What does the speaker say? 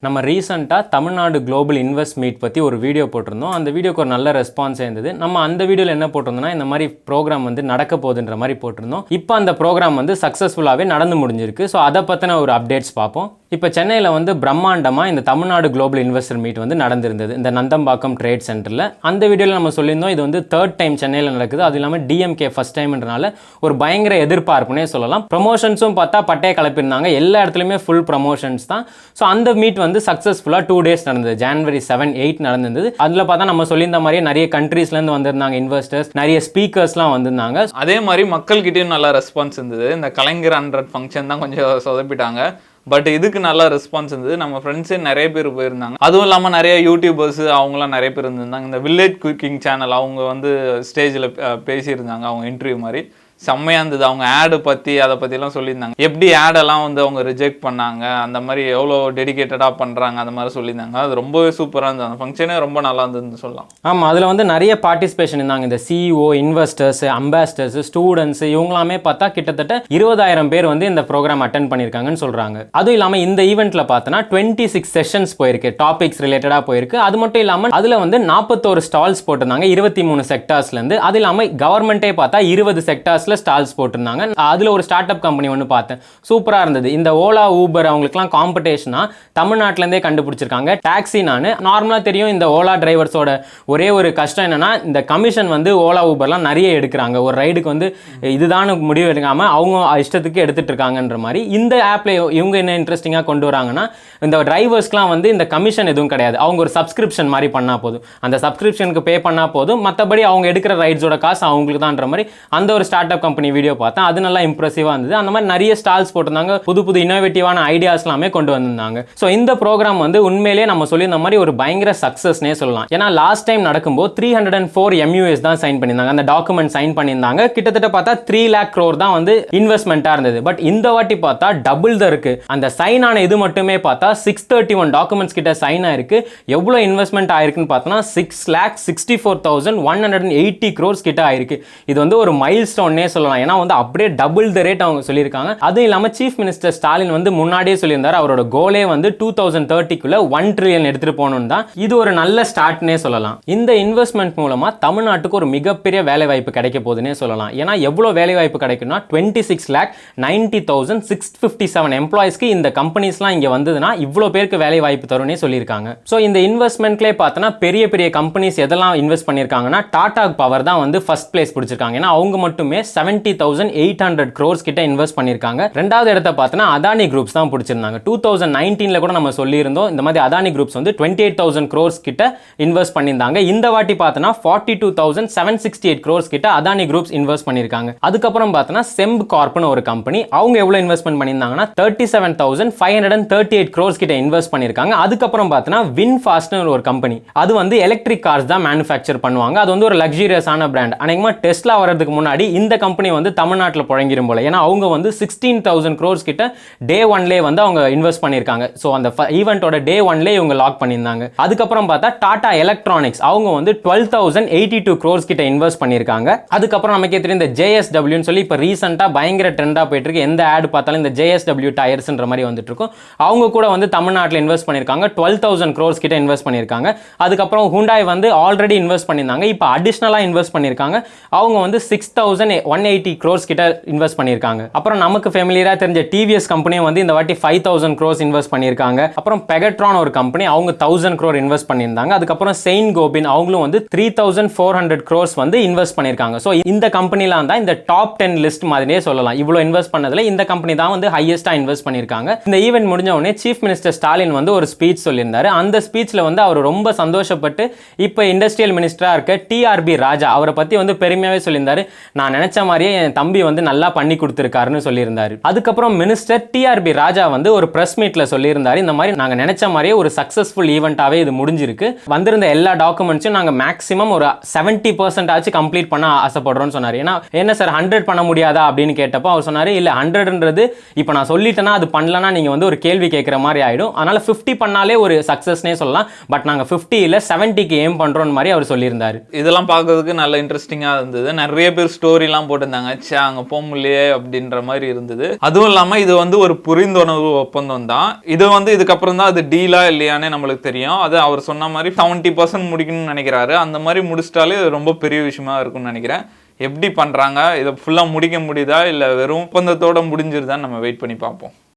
நம்ம ரீசெண்டாக Tamil Nadu global invest meet பற்றி ஒரு வீடியோ போட்டிருந்தோம். அந்த வீடியோக்கு ஒரு நல்ல ரெஸ்பான்ஸ் இருந்தது. நம்ம அந்த வீடியோவில் என்ன போட்டிருந்தோம்னா, இந்த மாதிரி ப்ரோக்ராம் வந்து நடக்க போகுதுன்ற மாதிரி போட்டிருந்தோம். இப்போ அந்த ப்ரோக்ராம் வந்து சக்ஸஸ்ஃபுல்லாகவே நடந்து முடிஞ்சிருக்கு. ஸோ அதை பற்றின ஒரு அப்டேட்ஸ் பார்ப்போம். இப்போ சென்னையில் வந்து பிரம்மாண்டமாக இந்த தமிழ்நாடு குளோபல் இன்வெஸ்டர் மீட் வந்து நடந்திருந்தது, இந்த நந்தம்பாக்கம் ட்ரேட் சென்டரில். அந்த வீடியோவில் நம்ம சொல்லியிருந்தோம், இது வந்து 3rd டைம் சென்னையில் நடக்குது. அது இல்லாமல் டிஎம்கே ஃபஸ்ட் டைம்ன்றனால ஒரு பயங்கர எதிர்பார்ப்புனே சொல்லலாம். ப்ரமோஷன்ஸும் பார்த்தா பட்டையை கலப்பிருந்தாங்க, எல்லா இடத்துலையுமே ஃபுல் ப்ரமோஷன்ஸ் தான். ஸோ அந்த மீட் வந்து சக்ஸஸ்ஃபுல்லாக 2 days நடந்தது. January 7, 8 நடந்தது. அதில் பார்த்தா நம்ம சொல்லியிருந்த மாதிரியே நிறைய கண்ட்ரீஸ்லேருந்து வந்திருந்தாங்க இன்வெஸ்டர்ஸ், நிறைய ஸ்பீக்கர்ஸ்லாம் வந்திருந்தாங்க. அதே மாதிரி மக்கள்கிட்டையும் நல்லா ரெஸ்பான்ஸ் இருந்தது. இந்த கலைஞர் 100 ஃபங்க்ஷன் தான் கொஞ்சம் சொதப்பிட்டாங்க, பட் இதுக்கு நல்லா ரெஸ்பான்ஸ் இருந்தது. நம்ம ஃப்ரெண்ட்ஸே நிறைய பேர் போயிருந்தாங்க. அதுவும் இல்லாமல் நிறைய யூடியூபர்ஸ் அவங்களாம் நிறைய பேர் இருந்திருந்தாங்க. இந்த வில்லேஜ் குக்கிங் சேனல் அவங்க வந்து ஸ்டேஜில் பேசியிருந்தாங்க, அவங்க இன்டர்வியூ மாதிரி செம்மையாக இருந்தது. அவங்க ஆடு பற்றி அதை பற்றிலாம் சொல்லியிருந்தாங்க. எப்படி ஆடெல்லாம் வந்து அவங்க ரிஜெக்ட் பண்ணாங்க, அந்த மாதிரி எவ்வளோ டெடிக்கேட்டடாக பண்ணுறாங்க, அந்த மாதிரி சொல்லியிருந்தாங்க. அது ரொம்பவே சூப்பராக இருந்தது. அந்த ஃபங்க்ஷனே ரொம்ப நல்லா இருந்ததுன்னு சொல்லலாம். ஆமாம், அதில் வந்து நிறைய பார்ட்டிசிபேஷன் இருந்தாங்க. இந்த சிஇஓ, இன்வெஸ்டர்ஸ், அம்பாசிடர்ஸ், ஸ்டூடெண்ட்ஸ், இவங்களாமே பார்த்தா கிட்டத்தட்ட 20,000 பேர் வந்து இந்த ப்ரோக்ராம் அட்டன் பண்ணியிருக்காங்கன்னு சொல்கிறாங்க. அதுவும் இல்லாமல் இந்த ஈவெண்ட்டில் பார்த்தோன்னா 26 செஷன்ஸ் போயிருக்கு, டாபிக்ஸ் ரிலேட்டடாக போயிருக்கு. அது மட்டும் இல்லாமல் அதில் வந்து 41 ஸ்டால்ஸ் போட்டிருந்தாங்க 23 செக்டார்ஸ்லேருந்து. அது இல்லாமல் கவர்மெண்ட்டே பார்த்தா 20 செக்டார்ஸ் ஸ்டால்ஸ் போட்டிருந்தாங்க. அதுல ஒரு ஸ்டார்ட் அப் கம்பெனி ஒன்று பார்த்தேன், சூப்பரா இருந்தது. இந்த ஓலா, ஊபர் அவங்களுக்குலாம் காம்படிஷனா தமிழ்நாட்டில இருந்தே கண்டுபிடிச்சிருக்காங்க. டாக்ஸி நார்மலா தெரியும், இந்த ஓலா டிரைவர்ஸோட ஒரே ஒரு கஷ்டம் என்னன்னா, இந்த கமிஷன் வந்து ஓலா ஊபர்லாம் நிறைய எடுக்கிறாங்க. ஒரு ரைடுக்கு வந்து இதுதான் முடிவு எடுக்காம அவங்க இஷ்டத்துக்கு எடுத்துட்டு இருக்காங்கன்ற மாதிரி. இந்த ஆப்ல இவங்க என்ன இன்ட்ரெஸ்டிங்கா கொண்டு வராங்கன்னா, இந்த டிரைவர்ஸ்க்குலாம் வந்து இந்த கமிஷன் எதுவும் கிடையாது. அவங்க ஒரு சப்ஸ்கிரிப்ஷன் மாதிரி பண்ணா போதும், அந்த சப்ஸ்கிரிப்ஷனுக்கு பே பண்ணா போதும், மற்றபடி அவங்க எடுக்கிற ரைட்ஸோட காசு அவங்களுக்கு தான்ன்ற மாதிரி அந்த ஒரு ஸ்டார்ட் அப் கம்பெனி வீடியோ பார்த்தேன். அது நல்லா இம்ப்ரெசிவா இருந்தது. அந்த மாதிரி நிறைய ஸ்டால்ஸ் போட்டிருந்தாங்க, புது புது இன்னோவேட்டிவான ஐடியாஸ் எல்லாமே கொண்டு வந்திருந்தாங்க. ஸோ இந்த ப்ரோக்ராம் வந்து உண்மையிலேயே நம்ம சொல்லியிருந்த மாதிரி ஒரு பயங்கர சக்ஸஸ்னே சொல்லலாம். ஏன்னா லாஸ்ட் டைம் நடக்கும்போது 304 MUAs தான் சைன் பண்ணியிருந்தாங்க, அந்த டாக்குமெண்ட் சைன் பண்ணியிருந்தாங்க. கிட்டத்தட்ட பார்த்தா 3 lakh crore தான் வந்து இன்வெஸ்ட்மெண்ட்டாக இருந்தது. பட் இந்த வாட்டி பார்த்தா டபுள் தான் இருக்கு. அந்த சைன் ஆன இது மட்டுமே பார்த்தா 631 டாக்குமெண்ட்ஸ் கிட்ட சைன் ஆயிருக்கு. எவ்வளோ இன்வெஸ்ட்மெண்ட் ஆயிருக்குன்னு பார்த்தோன்னா 6,64,180 crores கிட்ட ஆயிருக்கு. இது வந்து ஒரு மைல் ஸ்டோன்னே சொல்லலாம். ஏன்னா வந்து அப்படியே டபுள் த ரேட் அவங்க சொல்லியிருக்காங்க. அதுவும் இல்லாமல் சீஃப் மினிஸ்டர் ஸ்டாலின் வந்து முன்னாடியே சொல்லியிருந்தார், அவரோட கோலே வந்து 2030க்குள்ள 1 trillion எடுத்துட்டு போகணும் தான். இது ஒரு நல்ல ஸ்டார்ட்னே சொல்லலாம். இந்த இன்வெஸ்ட்மெண்ட் மூலமா தமிழ்நாட்டுக்கு ஒரு மிகப்பெரிய வேலை வாய்ப்பு கிடைக்க போகுதுன்னே சொல்லலாம். ஏன்னா எவ்வளோ வேலை வாய்ப்பு கிடைக்கும்னா 26,90,657 எம்ப்ளாயிஸ்க்கு இந்த கம்பெனிஸ்லாம் இங்கே வந்ததுன்னா இவ்வளோ பேருக்கு வேலை வாய்ப்பு தரும்னே சொல்லியிருக்காங்க. ஸோ இந்த இன்வெஸ்ட்மெண்ட்லேயே பார்த்தோன்னா பெரிய பெரிய கம்பெனிஸ் எதெல்லாம் இன்வெஸ்ட் பண்ணியிருக்காங்கன்னா, டாடா பவர் தான் வந்து ஃபர்ஸ்ட் பிளேஸ் பிடிச்சிருக்காங்க. ஏன்னா அவங்க மட்டுமே 70,800 crores கிட்ட இன்வெஸ்ட் பண்ணிருக்காங்க. ரெண்டாவது இடத்தை பார்த்தனா அதானி குரூப்ஸ் தான் பிடிச்சிருந்தாங்க. 2019ல கூட நம்ம சொல்லியிருந்தோம், இந்த மாதிரி அதானி குரூப்ஸ் வந்து 28,000 crores கிட்ட இன்வெஸ்ட் பண்ணியிருந்தாங்க. இந்த வாட்டி பார்த்தனா 42,768 crores கிட்ட அதானி குரூப்ஸ் இன்வெஸ்ட் பண்ணிருக்காங்க. அதுக்கப்புறம் பார்த்தனா செம்ப் கார்ப்னு ஒரு கம்பெனி, அவங்க எவ்வளவு இன்வெஸ்ட்மெண்ட் பண்ணியிருந்தாங்கன்னா 37,538 crores கிட்ட இன்வெஸ்ட் பண்ணிருக்காங்க. அதுக்கப்புறம் பார்த்தனா வின்ஃபாஸ்ட்னு ஒரு கம்பெனி, அது வந்து எலக்ட்ரிக் கார்ஸ் தான் மேனுஃபேக்சர் பண்ணுவாங்க. அது வந்து ஒரு லக்ஸூரியஸான பிராண்ட். அநேகமா டெஸ்லா வரதுக்கு முன்னாடி இந்த கம்பெனி வந்து தமிழ்நாட்டில் புழங்கிரும் போல. ஏன்னா அவங்க வந்து 16,000 crores கிட்ட டே 1லே வந்து அவங்க இன்வெஸ்ட் பண்ணியிருக்காங்க. ஸோ அந்த ஈவெண்ட்டோட டே 1லே இவங்க லாக் பண்ணியிருந்தாங்க. அதுக்கப்புறம் பார்த்தா டாடா எலக்ட்ரானிக்ஸ், அவங்க வந்து 12,082 crores கிட்ட இன்வெஸ்ட் பண்ணியிருக்காங்க. அதுக்கப்புறம் நமக்கே தெரியும் இந்த JSW சொல்லி இப்போ ரீசெண்டாக பயங்கர ட்ரெண்டாக போயிட்டு இருக்கு. எந்த ஆட் பார்த்தாலும் இந்த JSW டயர்ஸ்ன்ற மாதிரி வந்துட்டு இருக்கும். அவங்க கூட வந்து தமிழ்நாட்டில் இன்வெஸ்ட் பண்ணியிருக்காங்க. 12,000 crores கிட்ட இன்வெஸ்ட் பண்ணியிருக்காங்க. அதுக்கப்புறம் ஹுண்டாய் வந்து ஆல்ரெடி இன்வெஸ்ட் பண்ணியிருந்தாங்க, இப்போ அடிஷ்னலாக இன்வெஸ்ட் பண்ணியிருக்காங்க. அவங்க வந்து 6,180 crores கிட்ட இன்வெஸ்ட் பண்ணியிருக்காங்க. அப்புறம் நமக்கு ஃபெமிலியரா தெரிஞ்ச TVS கம்பெனியும் வந்து இந்த வாட்டி 5,000 crores இன்வெஸ்ட் பண்ணியிருக்காங்க. அப்புறம் பெகட்ரான் ஒரு கம்பெனி, அவங்க 1,000 crore இன்வெஸ்ட் பண்ணியிருந்தாங்க. அதுக்கப்புறம் செயின்ட் கோபின் அவங்களும் வந்து 3,400 crores வந்து இன்வெஸ்ட் பண்ணியிருக்காங்க. ஸோ இந்த கம்பெனிலாம் தான் இந்த டாப் 10 லிஸ்ட் மாதிரியே சொல்லலாம். இவ்வளோ இன்வெஸ்ட் பண்ணதுல இந்த கம்பெனி தான் வந்து ஹையஸ்டா இன்வெஸ்ட் பண்ணியிருக்காங்க. இந்த ஈவென்ட் முடிஞ்ச உடனே சீஃப் மினிஸ்டர் ஸ்டாலின் வந்து ஒரு ஸ்பீச் சொல்லியிருந்தாரு. அந்த ஸ்பீச்ல வந்து அவர் ரொம்ப சந்தோஷப்பட்டு இப்போ இண்டஸ்ட்ரியல் மினிஸ்டரா இருக்க TRB ராஜா அவரை பத்தி வந்து பெருமையாவே சொல்லியிருந்தாரு. நான் நினைச்ச மாதிரியே என் தம்பி வந்து நல்லா பண்ணி கொடுத்திருக்காருன்னு சொல்லியிருந்தாரு. அதுக்கப்புறம் மினிஸ்டர் TRB ராஜா வந்து ஒரு பிரஸ் மீட்ல சொல்லியிருந்தாரு, இந்த மாதிரி நாங்க நினைச்ச மாதிரியே ஒரு சக்சஸ்ஃபுல் ஈவெண்டாவே இது முடிஞ்சிருக்கு. வந்திருந்த எல்லா டாக்குமெண்ட்ஸும் நாங்க மேக்ஸிமம் ஒரு 70% ஆச்சு கம்ப்ளீட் பண்ண ஆசைப்படுறோம்னு சொன்னாரு. ஏன்னா என்ன சார் 100 பண்ண முடியாதா அப்படின்னு கேட்டப்போ அவர் சொன்னாரு, இல்ல 100ன்றது இப்போ நான் சொல்லிட்டேன்னா அது பண்ணலன்னா நீங்க வந்து ஒரு கேள்வி கேட்கிற மாதிரி ஆயிடும். அதனால 50 பண்ணாலே ஒரு சக்சஸ்னே சொல்லலாம். பட் நாங்க 50 இல்ல 70க்கு ஏம் பண்றோம் மாதிரி அவர் சொல்லியிருந்தாரு. இதெல்லாம் பார்க்கறதுக்கு நல்ல இன்ட்ரெஸ்டிங்கா இருந்தது. நிறைய பேர் ஸ்டோரிலாம் தான் போட்டிருந்தாங்க. அங்கே போக முடியலையே அப்படின்ற மாதிரி இருந்தது. அதுவும் இல்லாமல் இது வந்து ஒரு புரிந்துணர்வு ஒப்பந்தம் தான். இது வந்து இதுக்கப்புறம் தான் அது டீலா இல்லையானே நம்மளுக்கு தெரியும். அது அவர் சொன்ன மாதிரி 70% முடிக்கணும்னு நினைக்கிறாரு. அந்த மாதிரி முடிச்சிட்டாலே ரொம்ப பெரிய விஷயமா இருக்கும்னு நினைக்கிறேன். எப்படி பண்ணுறாங்க, இதை ஃபுல்லாக முடிக்க முடியுதா இல்லை வெறும் ஒப்பந்தத்தோடு முடிஞ்சிருதான்னு நம்ம வெயிட் பண்ணி பார்ப்போம்.